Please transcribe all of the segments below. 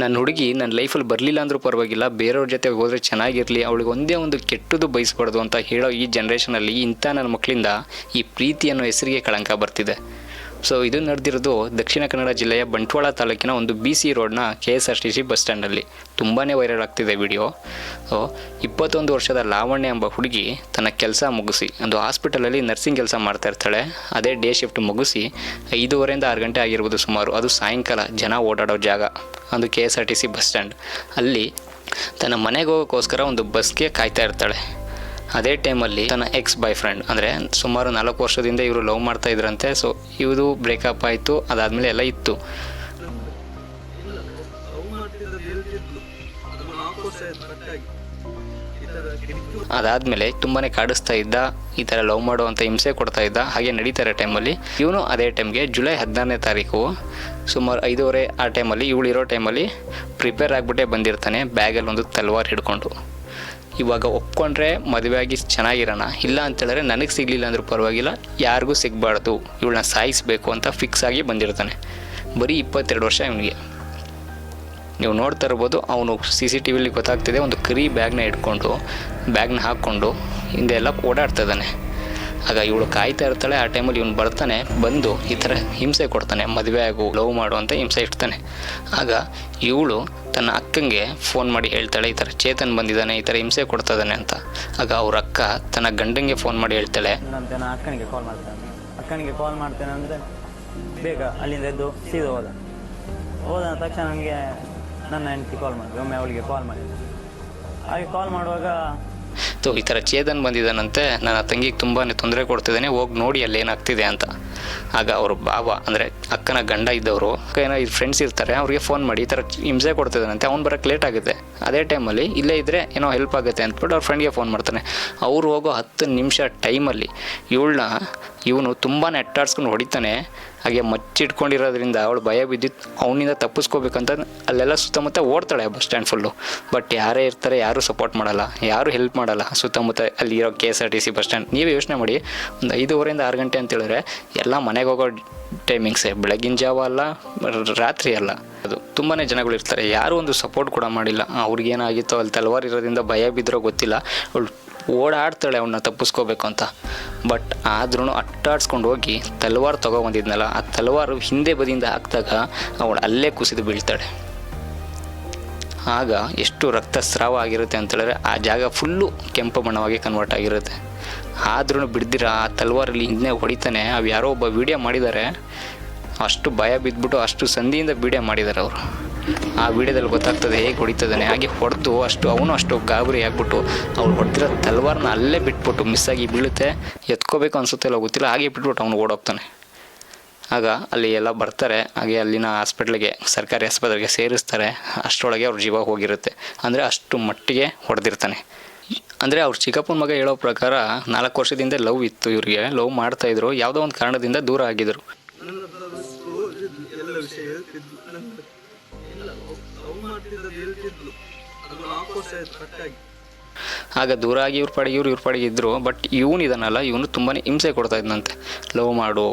ನನ್ನ ಹುಡುಗಿ ನನ್ನ ಲೈಫಲ್ಲಿ ಬರಲಿಲ್ಲ ಅಂದರೂ ಪರವಾಗಿಲ್ಲ, ಬೇರೆಯವ್ರ ಜೊತೆ ಹೋದರೆ ಚೆನ್ನಾಗಿರಲಿ, ಅವಳಿಗೆ ಒಂದೇ ಒಂದು ಕೆಟ್ಟದ್ದು ಬಯಸ್ಬಾರ್ದು ಅಂತ ಹೇಳೋ ಈ ಜನ್ರೇಷನಲ್ಲಿ ಇಂಥ ನನ್ನ ಮಕ್ಕಳಿಂದ ಈ ಪ್ರೀತಿ ಅನ್ನೋ ಹೆಸರಿಗೆ ಕಳಂಕ ಬರ್ತಿದೆ. ಸೊ ಇದು ನಡೆದಿರೋದು ದಕ್ಷಿಣ ಕನ್ನಡ ಜಿಲ್ಲೆಯ ಬಂಟ್ವಾಳ ತಾಲೂಕಿನ ಒಂದು BC ರೋಡ್ನ KSRTC ಬಸ್ ಸ್ಟ್ಯಾಂಡಲ್ಲಿ. ತುಂಬಾ ವೈರಲ್ ಆಗ್ತಿದೆ ವಿಡಿಯೋ. 21 ವರ್ಷದ ಲಾವಣ್ಯ ಎಂಬ ಹುಡುಗಿ ತನ್ನ ಕೆಲಸ ಮುಗಿಸಿ ಒಂದು ಹಾಸ್ಪಿಟಲಲ್ಲಿ ನರ್ಸಿಂಗ್ ಕೆಲಸ ಮಾಡ್ತಾ ಇರ್ತಾಳೆ. ಅದೇ ಡೇ ಶಿಫ್ಟ್ ಮುಗಿಸಿ 5:30 6 ಗಂಟೆ ಆಗಿರ್ಬೋದು ಸುಮಾರು. ಅದು ಸಾಯಂಕಾಲ ಜನ ಓಡಾಡೋ ಜಾಗ, ಒಂದು KSRTC ಬಸ್ ಸ್ಟ್ಯಾಂಡ್. ಅಲ್ಲಿ ತನ್ನ ಮನೆಗೆ ಹೋಗೋಕ್ಕೋಸ್ಕರ ಒಂದು ಬಸ್ಗೆ ಕಾಯ್ತಾ ಇರ್ತಾಳೆ. ಅದೇ ಟೈಮಲ್ಲಿ ತನ್ನ ಬಾಯ್ ಫ್ರೆಂಡ್, ಅಂದರೆ ಸುಮಾರು 4 ವರ್ಷದಿಂದ ಇವರು ಲವ್ ಮಾಡ್ತಾ ಇದ್ರಂತೆ. ಸೊ ಇವರು ಬ್ರೇಕಪ್ ಆಯಿತು. ಅದಾದಮೇಲೆ ಎಲ್ಲ ಇತ್ತು. ಅದಾದಮೇಲೆ ತುಂಬಾ ಕಾಡಿಸ್ತಾ ಇದ್ದ, ಈ ಥರ ಲವ್ ಮಾಡುವಂಥ ಹಿಂಸೆ ಕೊಡ್ತಾ ಇದ್ದ. ಹಾಗೆ ನಡೀತಾರೆ ಟೈಮಲ್ಲಿ ಇವನು ಅದೇ ಟೈಮ್ಗೆ ಜುಲೈ 14ನೇ ತಾರೀಕು ಸುಮಾರು 5:30 ಆ ಟೈಮಲ್ಲಿ ಇವಳು ಇರೋ ಟೈಮಲ್ಲಿ ಪ್ರಿಪೇರ್ ಆಗಿಬಿಟ್ಟೆ ಬಂದಿರ್ತಾನೆ, ಬ್ಯಾಗಲ್ಲಿ ಒಂದು ತಲ್ವಾರ್ ಹಿಡ್ಕೊಂಡು. ಇವಾಗ ಒಪ್ಕೊಂಡ್ರೆ ಮದುವೆ ಆಗಿ ಚೆನ್ನಾಗಿರೋಣ, ಇಲ್ಲ ಅಂತೇಳಿದ್ರೆ ನನಗೆ ಸಿಗಲಿಲ್ಲ ಅಂದರೂ ಪರವಾಗಿಲ್ಲ, ಯಾರಿಗೂ ಸಿಗಬಾರ್ದು, ಇವಳನ್ನ ಸಾಯಿಸಬೇಕು ಅಂತ ಫಿಕ್ಸ್ ಆಗಿ ಬಂದಿರ್ತಾನೆ. ಬರೀ 22 ವರ್ಷ ಇವನಿಗೆ. ನೀವು ನೋಡ್ತಾ ಇರ್ಬೋದು, ಅವನು CCTVಲಿ ಗೊತ್ತಾಗ್ತಿದೆ, ಒಂದು ಕರಿ ಬ್ಯಾಗ್ನ ಇಟ್ಕೊಂಡು ಬ್ಯಾಗ್ನ ಹಾಕ್ಕೊಂಡು ಹಿಂದೆ ಎಲ್ಲ ಓಡಾಡ್ತಾ ಇದ್ದಾನೆ. ಆಗ ಇವಳು ಕಾಯ್ತಾ ಇರ್ತಾಳೆ. ಆ ಟೈಮಲ್ಲಿ ಇವನು ಬರ್ತಾನೆ, ಬಂದು ಈ ಥರ ಹಿಂಸೆ ಕೊಡ್ತಾನೆ, ಮದುವೆ ಆಗು, ಲವ್ ಮಾಡು ಅಂತ ಹಿಂಸೆ ಇಡ್ತಾನೆ. ಆಗ ಇವಳು ತನ್ನ ಅಕ್ಕಂಗೆ ಫೋನ್ ಮಾಡಿ ಹೇಳ್ತಾಳೆ, ಈ ಥರ ಚೇತನ್ ಬಂದಿದ್ದಾನೆ, ಈ ಥರ ಹಿಂಸೆ ಕೊಡ್ತಾ ಇದ್ದಾನೆ ಅಂತ. ಆಗ ಅವ್ರ ಅಕ್ಕ ತನ್ನ ಗಂಡಂಗೆ ಫೋನ್ ಮಾಡಿ ಹೇಳ್ತಾಳೆ, ನಾನು ಅಕ್ಕನಿಗೆ ಕಾಲ್ ಮಾಡ್ತೇನೆ ಅಂದರೆ ಬೇಗ ಅಲ್ಲಿಂದ ಎದ್ದು ಸೀದಾ ಹೋದ ತಕ್ಷಣ ನನಗೆ ನನ್ನ ಹೆಂಡತಿ ಕಾಲ್ ಮಾಡಿದೆ, ಒಮ್ಮೆ ಅವಳಿಗೆ ಕಾಲ್ ಮಾಡಿದೆ. ಹಾಗೆ ಕಾಲ್ ಮಾಡುವಾಗ ಈ ಥರ ಚೇತನ್ ಬಂದಿದ್ದಾನಂತೆ, ನನ್ನ ತಂಗಿಗೆ ತುಂಬಾ ತೊಂದರೆ ಕೊಡ್ತಿದ್ದಾನೆ, ಹೋಗಿ ನೋಡಿ ಅಲ್ಲಿ ಏನಾಗ್ತಿದೆ ಅಂತ. ಆಗ ಅವರು ಬಾಬಾ, ಅಂದರೆ ಅಕ್ಕನ ಗಂಡ ಇದ್ದವರು, ಏನೋ ಫ್ರೆಂಡ್ಸ್ ಇರ್ತಾರೆ, ಅವ್ರಿಗೆ ಫೋನ್ ಮಾಡಿ ಈ ಥರ ಹಿಂಸೆ ಕೊಡ್ತಿದ್ದಾನಂತೆ, ಅವ್ನು ಬರೋಕ್ಕೆ ಲೇಟ್ ಆಗುತ್ತೆ, ಅದೇ ಟೈಮಲ್ಲಿ ಇಲ್ಲೇ ಇದ್ದರೆ ಏನೋ ಹೆಲ್ಪ್ ಆಗುತ್ತೆ ಅಂದ್ಬಿಟ್ಟು ಅವ್ರ ಫ್ರೆಂಡ್ಗೆ ಫೋನ್ ಮಾಡ್ತಾನೆ. ಅವ್ರು ಹೋಗೋ 10 ನಿಮಿಷ ಟೈಮಲ್ಲಿ ಇವನು ತುಂಬಾ ಅಟ್ಟಾಡ್ಸ್ಕೊಂಡು ಹೊಡಿತಾನೆ. ಹಾಗೆ ಮಚ್ಚಿಟ್ಕೊಂಡಿರೋದ್ರಿಂದ ಅವಳು ಭಯ ಬಿದ್ದಿತ್ತು, ಅವನಿಂದ ತಪ್ಪಿಸ್ಕೋಬೇಕಂತ ಅಲ್ಲೆಲ್ಲ ಸುತ್ತಮುತ್ತ ಓಡ್ತಾಳೆ ಬಸ್ ಸ್ಟ್ಯಾಂಡ್ ಫುಲ್ಲು. ಬಟ್ ಯಾರೇ ಇರ್ತಾರೆ, ಯಾರೂ ಸಪೋರ್ಟ್ ಮಾಡಲ್ಲ, ಯಾರೂ ಹೆಲ್ಪ್ ಮಾಡಲ್ಲ ಸುತ್ತಮುತ್ತ ಅಲ್ಲಿರೋ KSRTC ಬಸ್ ಸ್ಟ್ಯಾಂಡ್. ನೀವೇ ಯೋಚನೆ ಮಾಡಿ, ಒಂದು 5:30 6 ಗಂಟೆ ಅಂತೇಳಿದ್ರೆ ಎಲ್ಲ ಮನೆಗೆ ಹೋಗೋ ಟೈಮಿಂಗ್ಸೇ, ಬೆಳಗಿನ ಜಾವ ಅಲ್ಲ, ರಾತ್ರಿ ಅಲ್ಲ. ಅದು ತುಂಬಾ ಜನಗಳು ಇರ್ತಾರೆ, ಯಾರೂ ಒಂದು ಸಪೋರ್ಟ್ ಕೂಡ ಮಾಡಿಲ್ಲ. ಅವ್ರಿಗೇನಾಗಿತ್ತೋ ಅಲ್ಲಿ ತಲವಾರ್ ಇರೋದ್ರಿಂದ ಭಯ ಬಿದ್ದರೂ ಗೊತ್ತಿಲ್ಲ, ಅವಳು ಓಡಾಡ್ತಾಳೆ ಅವನ್ನ ತಪ್ಪಿಸ್ಕೋಬೇಕು ಅಂತ. ಬಟ್ ಆದ್ರೂ ಅಟ್ಟಾಡ್ಸ್ಕೊಂಡು ಹೋಗಿ ತಲವಾರು ತೊಗೊಬಂದಿದ್ನಲ್ಲ, ಆ ತಲವಾರು ಹಿಂದೆ ಬದಿಯಿಂದ ಹಾಕಿದಾಗ ಅವಳು ಅಲ್ಲೇ ಕುಸಿದು ಬೀಳ್ತಾಳೆ. ಆಗ ಎಷ್ಟು ರಕ್ತಸ್ರಾವ ಆಗಿರುತ್ತೆ ಅಂತೇಳಿದ್ರೆ ಆ ಜಾಗ ಫುಲ್ಲು ಕೆಂಪು ಬಣ್ಣವಾಗಿ ಕನ್ವರ್ಟ್ ಆಗಿರುತ್ತೆ. ಆದ್ರೂ ಬಿಡ್ದಿರ ಆ ತಲವಾರಲ್ಲಿ ಹಿಂದೆ ಹೊಡಿತಾನೆ. ಅವು ಯಾರೋ ಒಬ್ಬ ವೀಡಿಯೋ ಮಾಡಿದ್ದಾರೆ, ಅಷ್ಟು ಭಯ ಬಿದ್ದುಬಿಟ್ಟು ಅಷ್ಟು ಸಂಧಿಯಿಂದ ವೀಡಿಯೋ ಮಾಡಿದ್ದಾರೆ ಅವರು. ಆ ವಿಡಿಯೋದಲ್ಲಿ ಗೊತ್ತಾಗ್ತದೆ ಹೇಗೆ ಹೊಡಿತದಾನೆ. ಹಾಗೆ ಹೊಡೆದು ಅವನು ಅಷ್ಟು ಗಾಬರಿ ಆಗ್ಬಿಟ್ಟು ಅವ್ರು ಹೊಡೆದಿರೋ ತಲವಾರನ್ನ ಅಲ್ಲೇ ಬಿಟ್ಬಿಟ್ಟು ಮಿಸ್ಸಾಗಿ ಬೀಳುತ್ತೆ, ಎತ್ಕೋಬೇಕು ಅನಿಸುತ್ತೆ ಇಲ್ಲ ಗೊತ್ತಿಲ್ಲ, ಹಾಗೆ ಬಿಟ್ಬಿಟ್ಟು ಅವನು ಓಡೋಗ್ತಾನೆ. ಆಗ ಅಲ್ಲಿ ಎಲ್ಲ ಬರ್ತಾರೆ, ಹಾಗೆ ಅಲ್ಲಿನ ಹಾಸ್ಪಿಟ್ಲಿಗೆ, ಸರ್ಕಾರಿ ಆಸ್ಪತ್ರೆಗೆ ಸೇರಿಸ್ತಾರೆ. ಅಷ್ಟರೊಳಗೆ ಅವ್ರ ಜೀವ ಹೋಗಿರುತ್ತೆ. ಅಂದರೆ ಅಷ್ಟು ಮಟ್ಟಿಗೆ ಹೊಡೆದಿರ್ತಾನೆ. ಅಂದರೆ ಅವ್ರ ಚಿಕ್ಕಪ್ಪನ ಮಗ ಹೇಳೋ ಪ್ರಕಾರ 4 ವರ್ಷದಿಂದ ಲವ್ ಇತ್ತು ಇವರಿಗೆ, ಲವ್ ಮಾಡ್ತಾಯಿದ್ರು, ಯಾವುದೋ ಒಂದು ಕಾರಣದಿಂದ ದೂರ ಆಗಿದ್ರು. ಆಗ ದೂರ ಆಗಿ ಇವ್ರ ಪಾಡಿಗೆ ಇದ್ದರು. ಬಟ್ ಇವನಿದಾನಲ್ಲ, ಇವನು ತುಂಬಾ ಹಿಂಸೆ ಕೊಡ್ತಾ ಇದ್ದಂತೆ, ಲವ್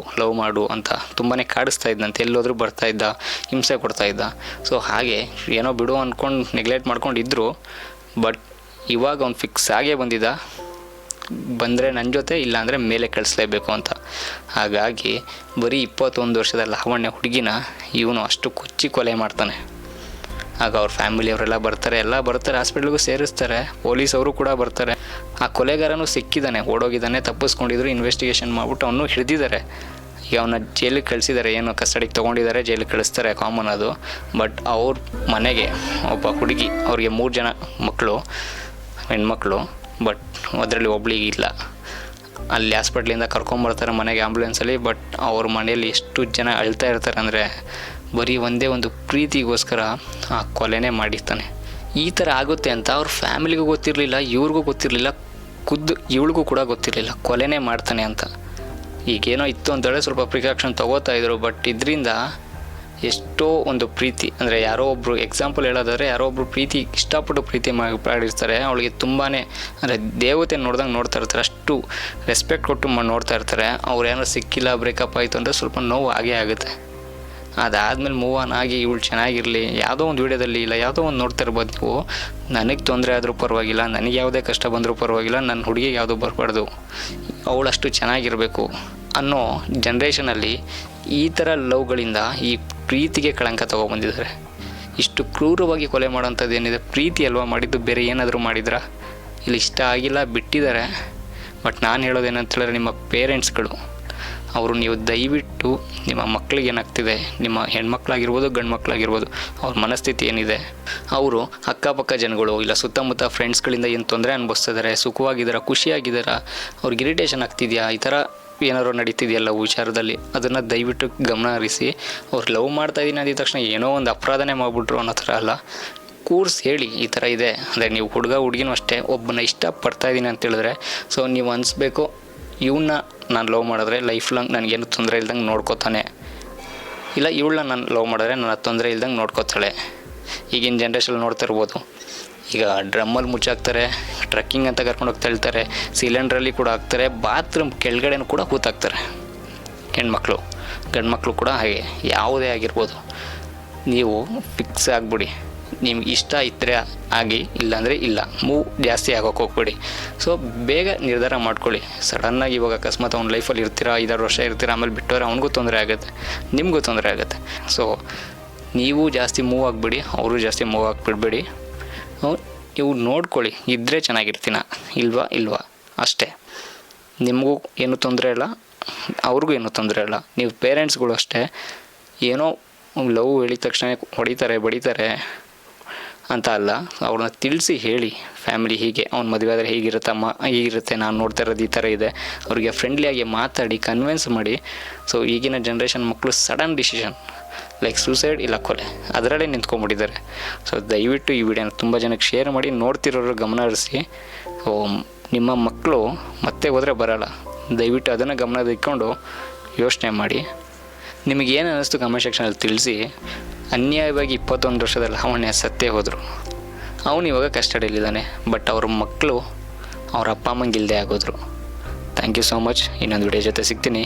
ಮಾಡು ಅಂತ ತುಂಬಾ ಕಾಡಿಸ್ತಾ ಇದ್ದಂತೆ. ಎಲ್ಲೋದ್ರೂ ಬರ್ತಾ ಇದ್ದ, ಹಿಂಸೆ ಕೊಡ್ತಾ ಇದ್ದ. ಸೊ ಹಾಗೆ ಏನೋ ಬಿಡು ಅಂದ್ಕೊಂಡು ನೆಗ್ಲೆಕ್ಟ್ ಮಾಡ್ಕೊಂಡಿದ್ರು. ಬಟ್ ಇವಾಗ ಅವ್ನು ಫಿಕ್ಸ್ ಆಗೇ ಬಂದರೆ ನನ್ನ ಜೊತೆ, ಇಲ್ಲಾಂದರೆ ಮೇಲೆ ಕಳಿಸ್ಲೇಬೇಕು ಅಂತ. ಹಾಗಾಗಿ ಬರೀ 21 ವರ್ಷದ ಲಾವಣ್ಯ ಹುಡುಗಿನ ಇವನು ಅಷ್ಟು ಕೊಚ್ಚಿ ಕೊಲೆ ಮಾಡ್ತಾನೆ. ಆಗ ಅವ್ರ ಫ್ಯಾಮಿಲಿಯವರೆಲ್ಲ ಬರ್ತಾರೆ, ಹಾಸ್ಪಿಟ್ಲಿಗೂ ಸೇರಿಸ್ತಾರೆ, ಪೊಲೀಸವರು ಕೂಡ ಬರ್ತಾರೆ. ಆ ಕೊಲೆಗಾರನೂ ಸಿಕ್ಕಿದ್ದಾನೆ, ಓಡೋಗಿದ್ದಾನೆ, ತಪ್ಪಿಸ್ಕೊಂಡಿದ್ರು. ಇನ್ವೆಸ್ಟಿಗೇಷನ್ ಮಾಡಿಬಿಟ್ಟು ಅವನು ಹಿಡಿದಿದ್ದಾರೆ. ಈಗ ಅವನ್ನ ಜೈಲಿಗೆ ಕಳಿಸಿದ್ದಾರೆ, ಏನೋ ಕಸ್ಟಡಿಗೆ ತೊಗೊಂಡಿದ್ದಾರೆ, ಜೈಲಿಗೆ ಕಳಿಸ್ತಾರೆ, ಕಾಮನ್ ಅದು. ಬಟ್ ಅವ್ರ ಮನೆಗೆ ಒಬ್ಬ ಹುಡುಗಿ, ಅವ್ರಿಗೆ 3 ಜನ ಮಕ್ಕಳು, ಹೆಣ್ಮಕ್ಳು. ಬಟ್ ಅದರಲ್ಲಿ ಒಬ್ಳಿಗೆ ಇಲ್ಲ. ಅಲ್ಲಿ ಹಾಸ್ಪಿಟ್ಲಿಂದ ಕರ್ಕೊಂಬರ್ತಾರೆ ಮನೆಗೆ ಆ್ಯಂಬುಲೆನ್ಸಲ್ಲಿ. ಬಟ್ ಅವ್ರ ಮನೆಯಲ್ಲಿ ಎಷ್ಟು ಜನ ಅಳ್ತಾ ಇರ್ತಾರೆ ಅಂದರೆ, ಬರೀ ಒಂದೇ ಒಂದು ಪ್ರೀತಿಗೋಸ್ಕರ ಆ ಕೊಲೆನೇ ಮಾಡಿರ್ತಾನೆ. ಈ ಥರ ಆಗುತ್ತೆ ಅಂತ ಅವ್ರ ಫ್ಯಾಮಿಲಿಗೂ ಗೊತ್ತಿರಲಿಲ್ಲ, ಇವ್ರಿಗೂ ಗೊತ್ತಿರಲಿಲ್ಲ, ಇವಳಿಗೂ ಕೂಡ ಗೊತ್ತಿರಲಿಲ್ಲ ಕೊಲೆನೇ ಮಾಡ್ತಾನೆ ಅಂತ. ಈಗೇನೋ ಇತ್ತು ಅಂತೇಳಿ ಸ್ವಲ್ಪ ಪ್ರಿಕಾಕ್ಷನ್ ತೊಗೋತಾಯಿದ್ರು. ಬಟ್ ಇದರಿಂದ ಎಷ್ಟೋ ಒಂದು ಪ್ರೀತಿ, ಅಂದರೆ ಯಾರೋ ಒಬ್ಬರು ಎಕ್ಸಾಂಪಲ್ ಹೇಳೋದಾದರೆ, ಯಾರೋ ಒಬ್ಬರು ಇಷ್ಟಪಟ್ಟು ಪ್ರೀತಿ ಮಾಡಿರ್ತಾರೆ, ಅವಳಿಗೆ ತುಂಬಾ ಅಂದರೆ ದೇವತೆ ನೋಡ್ದಂಗೆ ನೋಡ್ತಾ ಇರ್ತಾರೆ, ಅಷ್ಟು ರೆಸ್ಪೆಕ್ಟ್ ಕೊಟ್ಟು ನೋಡ್ತಾ ಇರ್ತಾರೆ. ಅವ್ರು ಏನಾದ್ರು ಸಿಕ್ಕಿಲ್ಲ, ಬ್ರೇಕಪ್ ಆಯಿತು ಅಂದರೆ ಸ್ವಲ್ಪ ನೋವು ಆಗೇ ಆಗುತ್ತೆ. ಅದಾದಮೇಲೆ ಮೂವ್ ಆನ್ ಆಗಿ ಇವಳು ಚೆನ್ನಾಗಿರಲಿ, ಯಾವುದೋ ಒಂದು ವೀಡಿಯೋದಲ್ಲಿ ಇಲ್ಲ ಯಾವುದೋ ಒಂದು ನೋಡ್ತಾ ಇರ್ಬೋದು ನೀವು, ನನಗೆ ತೊಂದರೆ ಆದರೂ ಪರವಾಗಿಲ್ಲ, ನನಗೆ ಯಾವುದೇ ಕಷ್ಟ ಬಂದರೂ ಪರವಾಗಿಲ್ಲ, ನನ್ನ ಹುಡುಗಿಗೆ ಯಾವುದೂ ಬರಬಾರ್ದು, ಅವಳಷ್ಟು ಚೆನ್ನಾಗಿರಬೇಕು ಅನ್ನೋ ಜನ್ರೇಷನಲ್ಲಿ ಈ ಥರ ಲವ್ಗಳಿಂದ ಈ ಪ್ರೀತಿಗೆ ಕಳಂಕ ತೊಗೊಬಂದಿದ್ದಾರೆ. ಇಷ್ಟು ಕ್ರೂರವಾಗಿ ಕೊಲೆ ಮಾಡೋಂಥದ್ದು ಏನಿದೆ, ಪ್ರೀತಿ ಅಲ್ವಾ ಮಾಡಿದ್ದು, ಬೇರೆ ಏನಾದರೂ ಮಾಡಿದ್ರಾ? ಇಲ್ಲಿ ಇಷ್ಟ ಆಗಿಲ್ಲ ಬಿಟ್ಟಿದ್ದಾರೆ. ಬಟ್ ನಾನು ಹೇಳೋದೇನಂತ ಹೇಳಿದ್ರೆ, ನಿಮ್ಮ ಪೇರೆಂಟ್ಸ್ಗಳು ಅವರು ನೀವು ದಯವಿಟ್ಟು ನಿಮ್ಮ ಮಕ್ಕಳಿಗೆ ಏನಾಗ್ತಿದೆ, ನಿಮ್ಮ ಹೆಣ್ಮಕ್ಳಾಗಿರ್ಬೋದು ಗಂಡು ಮಕ್ಕಳಾಗಿರ್ಬೋದು, ಅವ್ರ ಮನಸ್ಥಿತಿ ಏನಿದೆ, ಅವರು ಅಕ್ಕಪಕ್ಕ ಜನಗಳು ಇಲ್ಲ ಸುತ್ತಮುತ್ತ ಫ್ರೆಂಡ್ಸ್ಗಳಿಂದ ಏನು ತೊಂದರೆ ಅನುಭವಿಸ್ತಿದ್ದಾರೆ, ಸುಖವಾಗಿದ್ದಾರಾ, ಖುಷಿಯಾಗಿದ್ದಾರಾ, ಅವ್ರಿಗೆ ಇರಿಟೇಷನ್ ಆಗ್ತಿದೆಯಾ, ಈ ಥರ ಏನಾದ್ರು ನಡೀತಿದೆಯಲ್ಲ ವಿಚಾರದಲ್ಲಿ, ಅದನ್ನು ದಯವಿಟ್ಟು ಗಮನ ಹರಿಸಿ. ಅವ್ರು ಲವ್ ಮಾಡ್ತಾಯಿದ್ದೀನಿ ಅಂದಿದ ತಕ್ಷಣ ಏನೋ ಒಂದು ಅಪರಾಧನೇ ಮಾಡಿಬಿಟ್ರು ಅನ್ನೋ ಥರ ಅಲ್ಲ, ಕೂರ್ಸಿ ಹೇಳಿ ಈ ಥರ ಇದೆ. ಅಂದರೆ ನೀವು ಹುಡುಗಿನೂ ಅಷ್ಟೇ, ಒಬ್ಬನ ಇಷ್ಟಪಡ್ತಾಯಿದ್ದೀನಿ ಅಂತ ಹೇಳಿದ್ರೆ ಸೊ ನೀವು ಅನಿಸ್ಬೇಕು, ಇವನ್ನ ನಾನು ಲವ್ ಮಾಡಿದ್ರೆ ಲೈಫ್ ಲಾಂಗ್ ನನಗೇನು ತೊಂದರೆ ಇಲ್ದಂಗೆ ನೋಡ್ಕೋತಾನೆ, ಇಲ್ಲ ಇವಳನ್ನ ನಾನು ಲವ್ ಮಾಡಿದ್ರೆ ನನ್ನ ತೊಂದರೆ ಇಲ್ದಂಗೆ ನೋಡ್ಕೋತಾಳೆ. ಈಗಿನ ಜನ್ರೇಷನ್ ನೋಡ್ತಾ ಇರ್ಬೋದು, ಈಗ ಡ್ರಮ್ಮಲ್ಲಿ ಮುಚ್ಚಾಕ್ತಾರೆ, ಟ್ರಕ್ಕಿಂಗ್ ಅಂತ ಕರ್ಕೊಂಡು ಹೋಗ್ತಾ ಹೇಳ್ತಾರೆ, ಸಿಲಿಂಡ್ರಲ್ಲಿ ಕೂಡ ಹಾಕ್ತಾರೆ, ಬಾತ್ರೂಮ್ ಕೆಳಗಡೆನೂ ಕೂಡ ಕೂತಾಕ್ತಾರೆ ಹೆಣ್ಮಕ್ಳು. ಗಂಡು ಮಕ್ಕಳು ಕೂಡ ಹಾಗೆ, ಯಾವುದೇ ಆಗಿರ್ಬೋದು, ನೀವು ಫಿಕ್ಸ್ ಆಗಿಬಿಡಿ. ನಿಮ್ಗೆ ಇಷ್ಟ ಇದ್ದರೆ ಆಗಿ, ಇಲ್ಲಾಂದರೆ ಇಲ್ಲ, ಮೂವ್ ಜಾಸ್ತಿ ಆಗೋಕ್ಕೆ ಹೋಗ್ಬೇಡಿ. ಸೊ ಬೇಗ ನಿರ್ಧಾರ ಮಾಡ್ಕೊಳ್ಳಿ. ಸಡನ್ನಾಗಿ ಇವಾಗ ಅಕಸ್ಮಾತ್ ಅವ್ನ ಲೈಫಲ್ಲಿ ಇರ್ತೀರಾ, 5-6 ವರ್ಷ ಇರ್ತೀರ, ಆಮೇಲೆ ಬಿಟ್ಟೋರೆ ಅವ್ನಿಗೂ ತೊಂದರೆ ಆಗುತ್ತೆ, ನಿಮಗೂ ತೊಂದರೆ ಆಗುತ್ತೆ. ಸೊ ನೀವು ಜಾಸ್ತಿ ಮೂವ್ ಆಗಿಬಿಡಿ, ಅವರು ಜಾಸ್ತಿ ಮೂವ್ ಆಗಿಬಿಡ್ಬೇಡಿ. ನೀವು ನೋಡ್ಕೊಳ್ಳಿ, ಇದ್ದರೆ ಚೆನ್ನಾಗಿರ್ತೀನ, ಇಲ್ವಾ ಅಷ್ಟೇ. ನಿಮಗೂ ಏನೂ ತೊಂದರೆ ಇಲ್ಲ, ಅವ್ರಿಗೂ ಏನೂ ತೊಂದರೆ ಇಲ್ಲ. ನೀವು ಪೇರೆಂಟ್ಸ್ಗಳು ಅಷ್ಟೇ, ಏನೋ ಲವ್ ಹೇಳಿದ ತಕ್ಷಣ ಹೊಡಿತಾರೆ ಬಡಿತಾರೆ ಅಂತ ಅಲ್ಲ, ಅವ್ರನ್ನ ತಿಳಿಸಿ ಹೇಳಿ, ಫ್ಯಾಮಿಲಿ ಹೀಗೆ ಅವ್ನ ಮದುವೆ ಆದರೆ ಹೀಗಿರುತ್ತಮ್ಮ, ಹೀಗಿರುತ್ತೆ, ನಾನು ನೋಡ್ತಾ ಇರೋದು ಈ ಥರ ಇದೆ, ಅವ್ರಿಗೆ ಫ್ರೆಂಡ್ಲಿಯಾಗಿ ಮಾತಾಡಿ ಕನ್ವಿನ್ಸ್ ಮಾಡಿ. ಸೊ ಈಗಿನ ಜನ್ರೇಷನ್ ಮಕ್ಕಳು ಸಡನ್ ಡಿಸಿಷನ್ ಲೈಕ್ ಸೂಸೈಡ್ ಇಲ್ಲ ಕೊಲೆ ಅದರಲ್ಲೇ ನಿಂತ್ಕೊಂಡ್ಬಿಟ್ಟಿದ್ದಾರೆ. ಸೊ ದಯವಿಟ್ಟು ಈ ವಿಡಿಯೋನ ತುಂಬ ಜನಕ್ಕೆ ಶೇರ್ ಮಾಡಿ, ನೋಡ್ತಿರೋರು ಗಮನ ಹರಿಸಿ. ಸೊ ನಿಮ್ಮ ಮಕ್ಕಳು ಮತ್ತೆ ಹೋದರೆ ಬರೋಲ್ಲ, ದಯವಿಟ್ಟು ಅದನ್ನು ಗಮನದ ಇಟ್ಕೊಂಡು ಯೋಚನೆ ಮಾಡಿ. ನಿಮಗೇನು ಅನ್ನಿಸ್ತು ಕಮೆಂಟ್ ಸೆಕ್ಷನಲ್ಲಿ ತಿಳಿಸಿ. ಅನ್ಯಾಯವಾಗಿ 21 ವರ್ಷದ ಲಾವಣ್ಯ ಸತ್ತೇ ಹೋದರು, ಅವನು ಇವಾಗ ಕಸ್ಟಡಿಯಲ್ಲಿದ್ದಾನೆ, ಬಟ್ ಅವ್ರ ಮಕ್ಕಳು ಅವ್ರ ಅಪ್ಪ ಅಮ್ಮಂಗೆ ಇಲ್ಲದೆ ಆಗೋದ್ರು. Thank you so much. ಇನ್ನೊಂದು ವಿಡಿಯೋ ಜೊತೆ ಸಿಗ್ತೀನಿ.